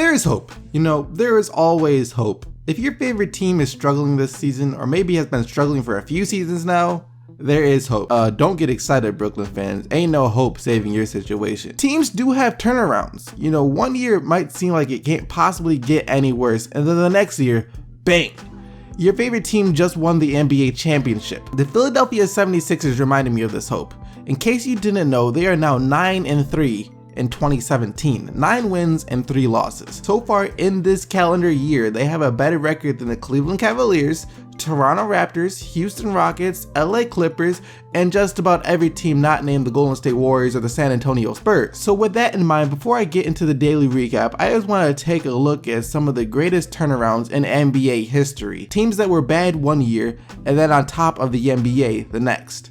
There is hope. You know, there is always hope. If your favorite team is struggling this season, or maybe has been struggling for a few seasons now, there is hope. Don't get excited, Brooklyn fans. Ain't no hope saving your situation. Teams do have turnarounds. You know, one year might seem like it can't possibly get any worse, and then the next year, bang! Your favorite team just won the NBA championship. The Philadelphia 76ers reminded me of this hope. In case you didn't know, they are now 9-3 in 2017, 9 wins and 3 losses. So far in this calendar year, they have a better record than the Cleveland Cavaliers, Toronto Raptors, Houston Rockets, LA Clippers, and just about every team not named the Golden State Warriors or the San Antonio Spurs. So with that in mind, before I get into the daily recap, I just want to take a look at some of the greatest turnarounds in NBA history. Teams that were bad one year, and then on top of the NBA the next.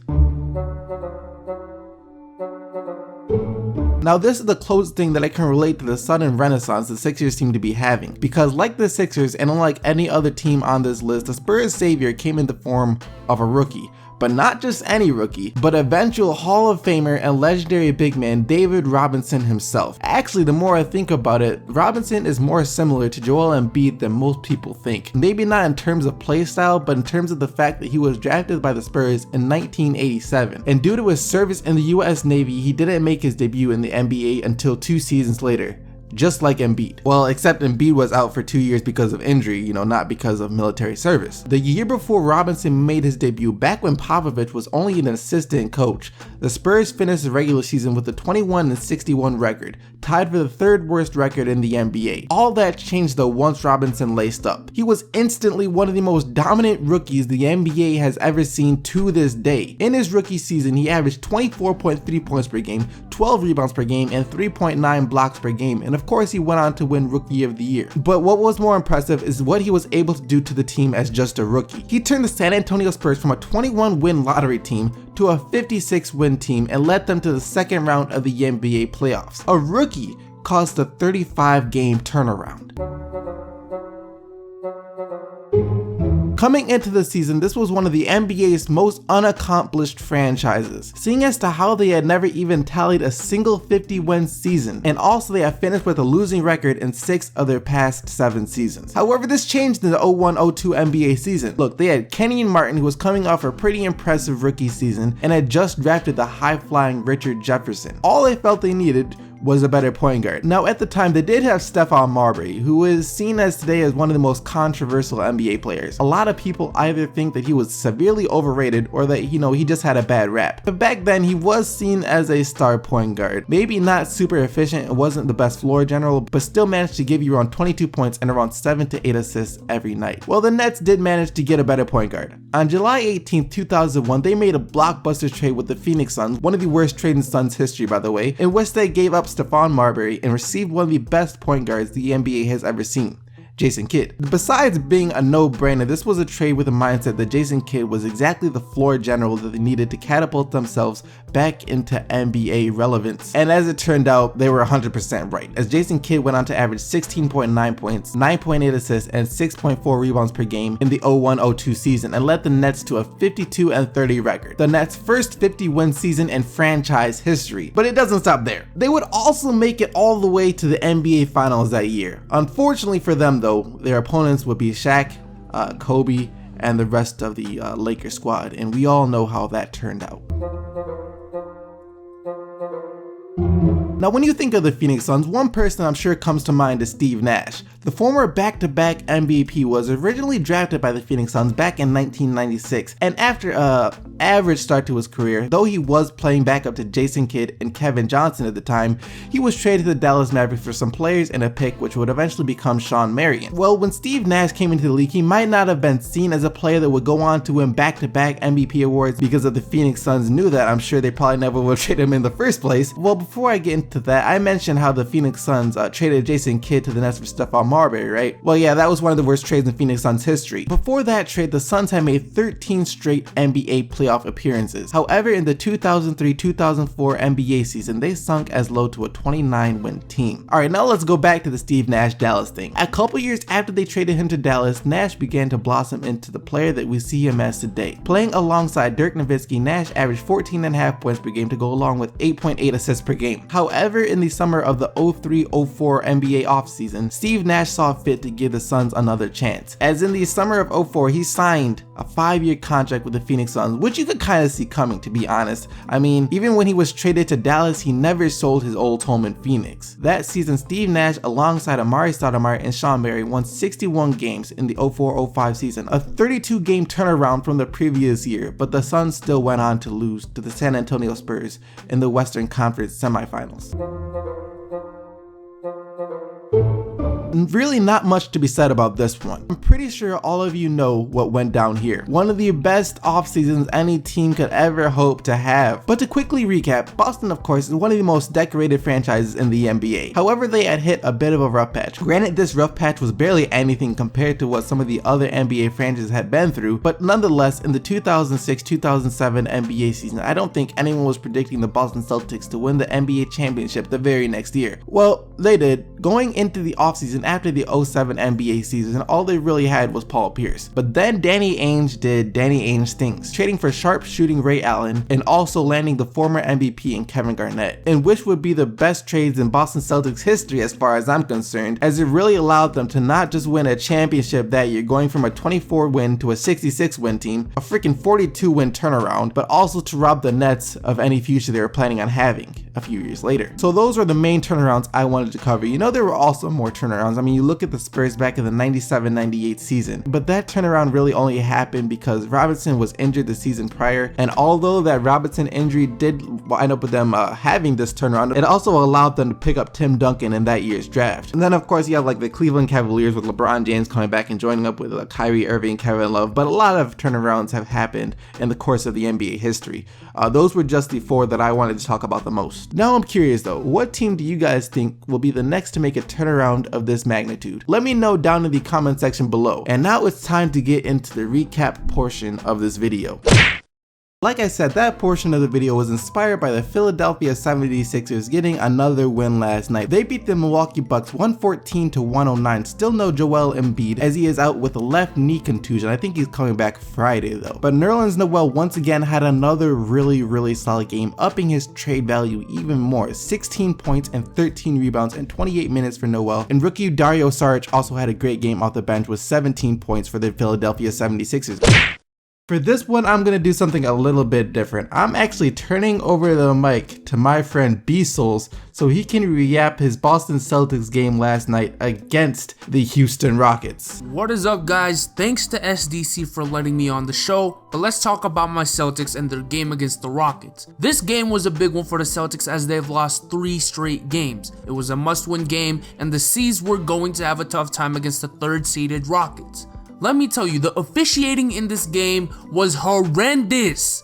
Now this is the closest thing that I can relate to the sudden renaissance the Sixers seem to be having, because like the Sixers and unlike any other team on this list, the Spurs' savior came in the form of a rookie. But not just any rookie, but eventual Hall of Famer and legendary big man David Robinson himself. Actually, the more I think about it, Robinson is more similar to Joel Embiid than most people think. Maybe not in terms of play style, but in terms of the fact that he was drafted by the Spurs in 1987. And due to his service in the US Navy, he didn't make his debut in the NBA until 2 seasons later. Just like Embiid. Well, except Embiid was out for 2 years because of injury, you know, not because of military service. The year before Robinson made his debut, back when Popovich was only an assistant coach, the Spurs finished the regular season with a 21-61 record, tied for the 3rd worst record in the NBA. All that changed though once Robinson laced up. He was instantly one of the most dominant rookies the NBA has ever seen to this day. In his rookie season, he averaged 24.3 points per game, 12 rebounds per game, and 3.9 blocks per game, and of course he went on to win Rookie of the Year. But what was more impressive is what he was able to do to the team as just a rookie. He turned the San Antonio Spurs from a 21-win lottery team to a 56-win team and led them to the 2nd round of the NBA playoffs. A rookie caused a 35-game turnaround. Coming into the season, this was one of the NBA's most unaccomplished franchises, seeing as to how they had never even tallied a single 50-win season, and also they have finished with a losing record in 6 of their past 7 seasons. However, this changed in the 01-02 NBA season. Look, they had Kenyon Martin, who was coming off a pretty impressive rookie season, and had just drafted the high-flying Richard Jefferson. All they felt they needed was a better point guard. Now at the time, they did have Stephon Marbury, who is seen as today as one of the most controversial NBA players. A lot of people either think that he was severely overrated or that, you know, he just had a bad rap. But back then, he was seen as a star point guard. Maybe not super efficient and wasn't the best floor general, but still managed to give you around 22 points and around 7 to 8 assists every night. Well, the Nets did manage to get a better point guard. On July 18, 2001, they made a blockbuster trade with the Phoenix Suns, one of the worst trades in Suns history by the way, in which they gave up Stephon Marbury and received one of the best point guards the NBA has ever seen, Jason Kidd. Besides being a no-brainer, this was a trade with a mindset that Jason Kidd was exactly the floor general that they needed to catapult themselves back into NBA relevance. And as it turned out, they were 100% right, as Jason Kidd went on to average 16.9 points, 9.8 assists, and 6.4 rebounds per game in the 01-02 season, and led the Nets to a 52-30 record, the Nets' first 50-win season in franchise history. But it doesn't stop there. They would also make it all the way to the NBA Finals that year. Unfortunately for them though, their opponents would be Shaq, Kobe, and the rest of the Lakers squad, and we all know how that turned out. Now when you think of the Phoenix Suns, one person I'm sure comes to mind is Steve Nash. The former back-to-back MVP was originally drafted by the Phoenix Suns back in 1996, and after an average start to his career, though he was playing backup to Jason Kidd and Kevin Johnson at the time, he was traded to the Dallas Mavericks for some players and a pick which would eventually become Shawn Marion. Well, when Steve Nash came into the league, he might not have been seen as a player that would go on to win back-to-back MVP awards because of the Phoenix Suns knew that. I'm sure they probably never would have traded him in the first place. Well, before I get into that, I mentioned how the Phoenix Suns traded Jason Kidd to the Nets for Stephon Marbury, right? Well, yeah, that was one of the worst trades in Phoenix Suns history. Before that trade, the Suns had made 13 straight NBA playoff appearances. However, in the 2003-2004 NBA season, they sunk as low to a 29-win team. Alright, now let's go back to the Steve Nash Dallas thing. A couple years after they traded him to Dallas, Nash began to blossom into the player that we see him as today. Playing alongside Dirk Nowitzki, Nash averaged 14.5 points per game to go along with 8.8 assists per game. However, However, in the summer of the 03-04 NBA offseason, Steve Nash saw fit to give the Suns another chance. As in the summer of 04, he signed a 5-year contract with the Phoenix Suns, which you could kind of see coming, to be honest. I mean, even when he was traded to Dallas, he never sold his old home in Phoenix. That season, Steve Nash, alongside Amari Stoudemire and Sean Barry, won 61 games in the 04-05 season, a 32-game turnaround from the previous year, but the Suns still went on to lose to the San Antonio Spurs in the Western Conference semifinals. Really not much to be said about this one. I'm pretty sure all of you know what went down here. One of the best off seasons any team could ever hope to have. But to quickly recap, Boston of course is one of the most decorated franchises in the NBA. However, they had hit a bit of a rough patch. Granted, this rough patch was barely anything compared to what some of the other NBA franchises had been through, but nonetheless, in the 2006-2007 NBA season, I don't think anyone was predicting the Boston Celtics to win the NBA championship the very next year. Well, they did. Going into the offseason after the 07 NBA season, all they really had was Paul Pierce. But then Danny Ainge did Danny Ainge things, trading for sharp shooting Ray Allen and also landing the former MVP in Kevin Garnett, and which would be the best trades in Boston Celtics history as far as I'm concerned, as it really allowed them to not just win a championship that year, going from a 24 win to a 66 win team, a freaking 42 win turnaround, but also to rob the Nets of any future they were planning on having a few years later. So those were the main turnarounds I wanted to cover. You know, there were also more turnarounds. I mean, you look at the Spurs back in the 97-98 season, but that turnaround really only happened because Robinson was injured the season prior, and although that Robinson injury did wind up with them having this turnaround, it also allowed them to pick up Tim Duncan in that year's draft. And then of course you have like the Cleveland Cavaliers with LeBron James coming back and joining up with Kyrie Irving, Kevin Love, but a lot of turnarounds have happened in the course of the NBA history. Those were just the 4 that I wanted to talk about the most. Now I'm curious though, what team do you guys think will be the next to make a turnaround of this magnitude? Let me know down in the comment section below. And now it's time to get into the recap portion of this video. Like I said, that portion of the video was inspired by the Philadelphia 76ers getting another win last night. They beat the Milwaukee Bucks 114-109. Still no Joel Embiid, as he is out with a left knee contusion. I think he's coming back Friday though. But Nerlens Noel once again had another really solid game, upping his trade value even more. 16 points and 13 rebounds in 28 minutes for Noel. And rookie Dario Saric also had a great game off the bench with 17 points for the Philadelphia 76ers. For this one, I'm gonna do something a little bit different. I'm actually turning over the mic to my friend B-Souls so he can recap his Boston Celtics game last night against the Houston Rockets. What is up, guys? Thanks to SDC for letting me on the show, but let's talk about my Celtics and their game against the Rockets. This game was a big one for the Celtics as they've lost 3 straight games. It was a must-win game, and the C's were going to have a tough time against the 3rd-seeded Rockets. Let me tell you, the officiating in this game was horrendous.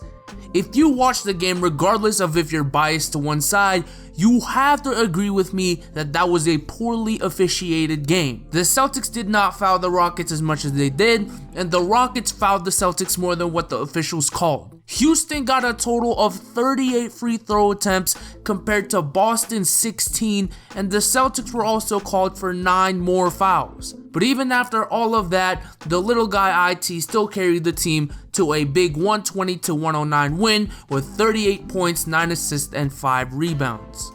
If you watch the game, regardless of if you're biased to one side, you have to agree with me that that was a poorly officiated game. The Celtics did not foul the Rockets as much as they did, and the Rockets fouled the Celtics more than what the officials called. Houston got a total of 38 free throw attempts compared to Boston's 16, and the Celtics were also called for 9 more fouls. But even after all of that, the little guy IT still carried the team to a big 120-109 win with 38 points, 9 assists, and 5 rebounds.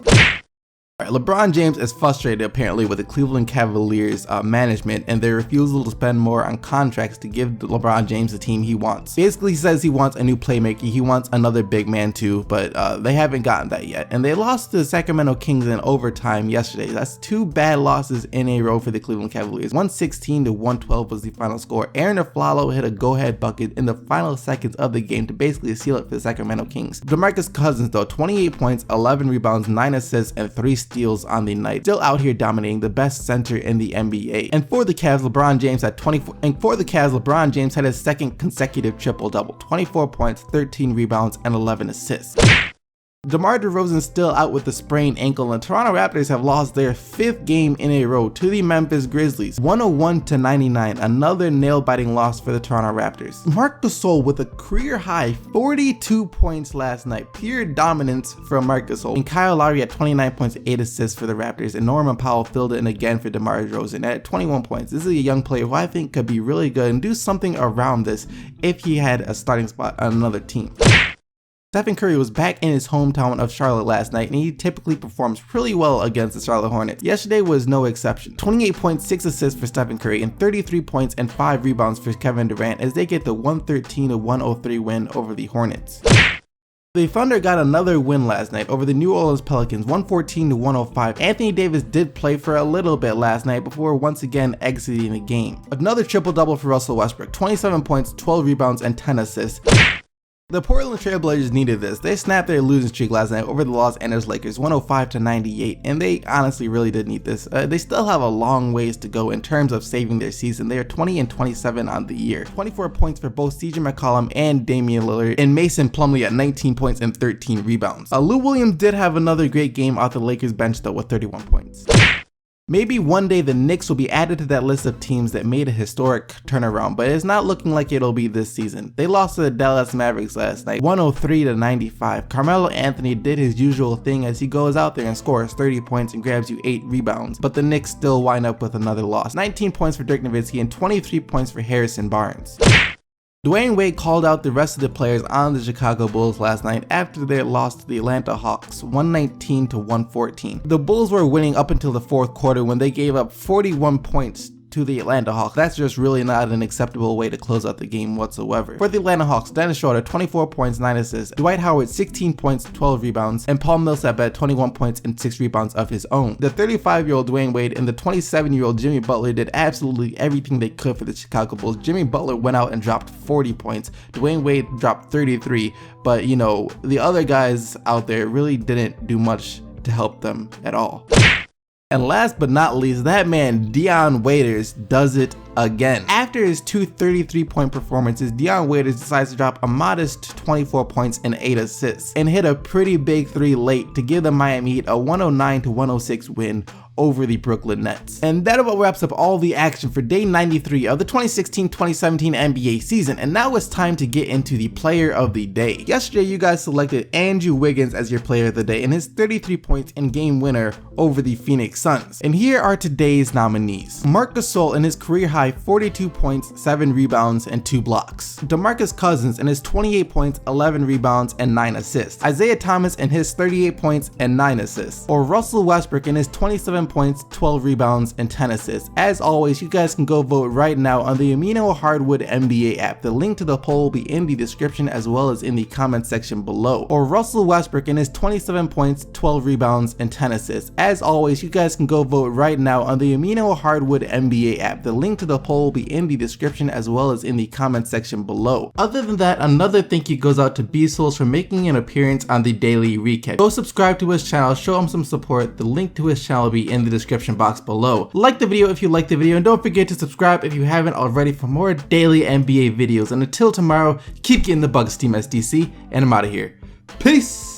LeBron James is frustrated apparently with the Cleveland Cavaliers management and their refusal to spend more on contracts to give LeBron James the team he wants. Basically, he says he wants a new playmaker, he wants another big man too, but they haven't gotten that yet. And they lost to the Sacramento Kings in overtime yesterday. That's 2 bad losses in a row for the Cleveland Cavaliers. 116-112 was the final score. Aaron Aflalo hit a go-ahead bucket in the final seconds of the game to basically seal it for the Sacramento Kings. DeMarcus Cousins though, 28 points, 11 rebounds, 9 assists, and 3 steals on the night, still out here dominating, the best center in the NBA. And for the Cavs, LeBron James had 24. And for the Cavs, LeBron James had his 2nd consecutive triple-double, 24 points, 13 rebounds, and 11 assists. DeMar DeRozan still out with a sprained ankle, and Toronto Raptors have lost their 5th game in a row to the Memphis Grizzlies, 101-99, another nail-biting loss for the Toronto Raptors. Marc Gasol with a career-high 42 points last night, pure dominance from Marc Gasol, and Kyle Lowry at 29 points, 8 assists for the Raptors, and Norman Powell filled in again for DeMar DeRozan at 21 points. This is a young player who I think could be really good and do something around this if he had a starting spot on another team. Stephen Curry was back in his hometown of Charlotte last night, and he typically performs really well against the Charlotte Hornets. Yesterday was no exception. 28.6 assists for Stephen Curry and 33 points and 5 rebounds for Kevin Durant as they get the 113-103 win over the Hornets. The Thunder got another win last night over the New Orleans Pelicans, 114-105. Anthony Davis did play for a little bit last night before once again exiting the game. Another triple-double for Russell Westbrook, 27 points, 12 rebounds, and 10 assists. The Portland Trail Blazers needed this. They snapped their losing streak last night over the Los Angeles Lakers, 105-98, and they honestly really did need this. They still have a long ways to go in terms of saving their season. They are 20-27 on the year. 24 points for both CJ McCollum and Damian Lillard, and Mason Plumlee at 19 points and 13 rebounds. Lou Williams did have another great game off the Lakers bench though with 31 points. Maybe one day the Knicks will be added to that list of teams that made a historic turnaround, but it's not looking like it'll be this season. They lost to the Dallas Mavericks last night, 103-95. Carmelo Anthony did his usual thing as he goes out there and scores 30 points and grabs you 8 rebounds, but the Knicks still wind up with another loss. 19 points for Dirk Nowitzki and 23 points for Harrison Barnes. Dwayne Wade called out the rest of the players on the Chicago Bulls last night after their loss to the Atlanta Hawks, 119-114. The Bulls were winning up until the fourth quarter when they gave up 41 points to the Atlanta Hawks. That's just really not an acceptable way to close out the game whatsoever. For the Atlanta Hawks, Dennis Schroeder, 24 points, 9 assists, Dwight Howard, 16 points, 12 rebounds, and Paul Millsap at 21 points and 6 rebounds of his own. The 35-year-old Dwayne Wade and the 27-year-old Jimmy Butler did absolutely everything they could for the Chicago Bulls. Jimmy Butler went out and dropped 40 points. Dwayne Wade dropped 33, but you know, the other guys out there really didn't do much to help them at all. And last but not least, that man Dion Waiters does it again. After his two 33-point performances, Dion Waiters decides to drop a modest 24 points and 8 assists and hit a pretty big 3 late to give the Miami Heat a 109-106 win over the Brooklyn Nets. And that about wraps up all the action for day 93 of the 2016-2017 NBA season, and now it's time to get into the player of the day. Yesterday you guys selected Andrew Wiggins as your player of the day and his 33 points in game winner over the Phoenix Suns. And here are today's nominees. Marc Gasol in his career high 42 points, 7 rebounds, and 2 blocks. DeMarcus Cousins in his 28 points, 11 rebounds, and 9 assists. Isaiah Thomas in his 38 points and 9 assists. Or Russell Westbrook in his 27 points, 12 rebounds, and 10 assists. As always, you guys can go vote right now on the Amino Hardwood NBA app. The link to the poll will be in the description as well as in the comment section below. Or Russell Westbrook in his 27 points, 12 rebounds, and 10 assists. As always, you guys can go vote right now on the Amino Hardwood NBA app. The link to the poll will be in the description as well as in the comment section below. Other than that, another thank you goes out to B-Souls for making an appearance on the daily recap. Go subscribe to his channel, show him some support. The link to his channel will be in the description box below. Like the video if you liked the video, and don't forget to subscribe if you haven't already for more daily NBA videos. And until tomorrow, keep getting the bugs, Team SDC, and I'm out of here. Peace!